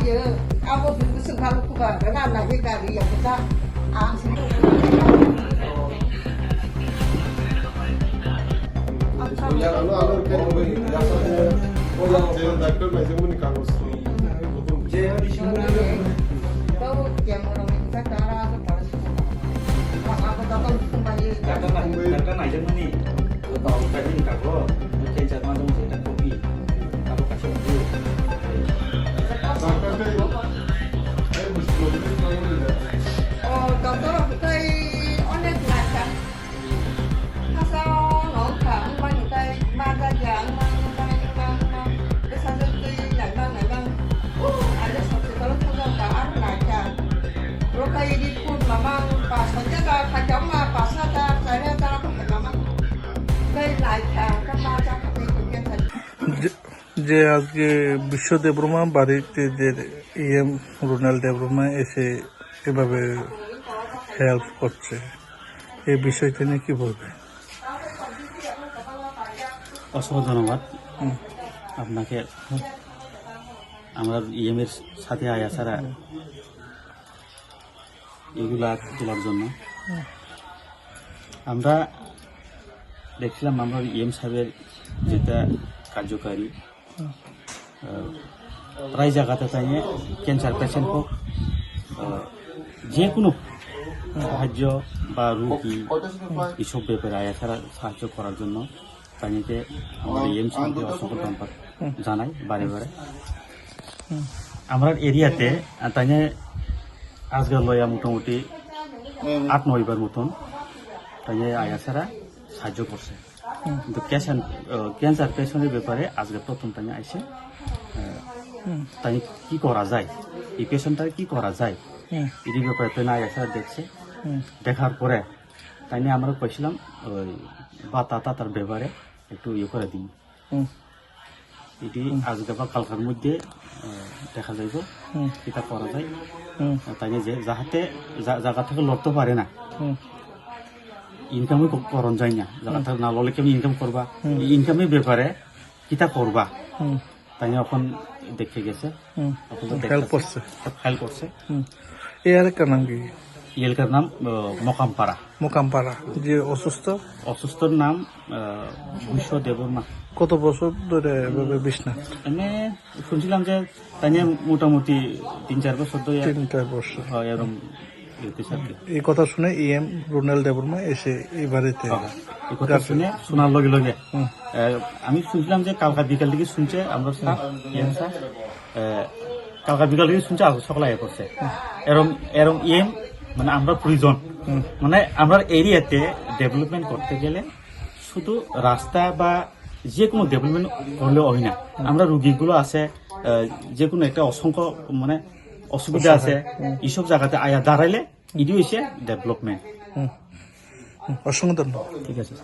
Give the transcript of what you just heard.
giờ ao có việc sự khăn của bà cái làm này cái cả gì vậy ta xin tahu yang orang kita cara tu pada semua apa tahu kembali Data này dân money, tàu cái gì cả có, trên chợ hoa đông sẽ đặt copy, các bác sĩ đều. contoh kita onek macam asal nongkrong mana kita mana yang mana besar tu yang ada satu kalau kita tak macam kalau kayak di pun memang pas saja tak kacau mah pas saja saya tak memang kayak macam kan macam যে আজকে বিশ্ব দেববর্মা বাড়িতে যে EM রুনাল Debbarma এসে এভাবে help করছে এই বিষয়টা নিয়ে কি বলবে? অসংখ্য ধন্যবাদ আপনাকে। আমরা ইএম এর সাথে আয়া ছাড়া এগুলা তোলার জন্য আমরা দেখছিলাম আমরা ইএম সাহেবের যেটা কার্যকারী প্রায় জায়গাতে তাই ক্যান্সার পেশেন্ট হোক যে কোনো সাহায্য বা রুগী এইসব ব্যাপারে আয়া ছাড়া সাহায্য করার জন্য তাইকে আমরা ইএম সাহেবকে অসংখ্য ধন্যবাদ জানাই বারে বারে। আমরা এরিয়াতে তাই আজকে লয়া মোটামুটি 8-9 বার মতন তাই আয়া ছাড়া সাহায্য করছে। কিন্তু ক্যান্সার পেশেন্টের ব্যাপারে আজকে প্রথম তাই আইসে তাই কি করা যায়, এই পেশেন্টটার কি করা যায় এই ব্যাপারে তাই না আয়া দেখছে। দেখার পরে তাই নিয়ে আমরা কইছিলাম ওই বাতা তাতার ব্যাপারে একটু ইয়ে করে দিই, এটি আজকে বা কালকার মধ্যে দেখা যাইব এটা করা যায়। তাই যে যাহাতে জায়গা থেকে লড়তে পারে না, ইনকামই করন যায় না, জায়গা থেকে না লড়লে কেমন ইনকাম করবা, ইনকামের ব্যাপারে কিতা করবা তাই এখন দেখে গেছে, হেল্প করছে। এর নাম কি? এলাকার নাম মোকামপাড়া। মোকামপাড়া। যে অসুস্থর নাম বিশ্ব দেববর্মা। কত বছর ধরে বিছনা? আমি শুনছিলাম যে তাই মোটামুটি 3-4 বছর ধরে। 3-4 বছর এরকম এই কথা শুনে ইএম রুনাল দেববর্মা এসে এই বাড়িতে এই কথা শুনে শোনার লগে লগে আমি শুনছিলাম যে কালকা বিকাল দিকে শুনছে আমরা স্যার কালকা বিকাল দিকে শুনছে আজ সকালে আয়া করছে এরম ইএম মানে আমরা প্রয়োজন, মানে আমরা এরিয়াতে ডেভেলপমেন্ট করতে গেলে শুধু রাস্তা বা যে কোনো ডেভেলপমেন্ট করলেও হয় না। আমরা রুগীগুলো আছে যে কোনো একটা অসংখ্য মানে অসুবিধা আছে, এইসব জায়গাতে আয়া দাঁড়াইলে এটি হয়েছে ডেভেলপমেন্ট। অসংখ্য ধন্যবাদ। ঠিক আছে।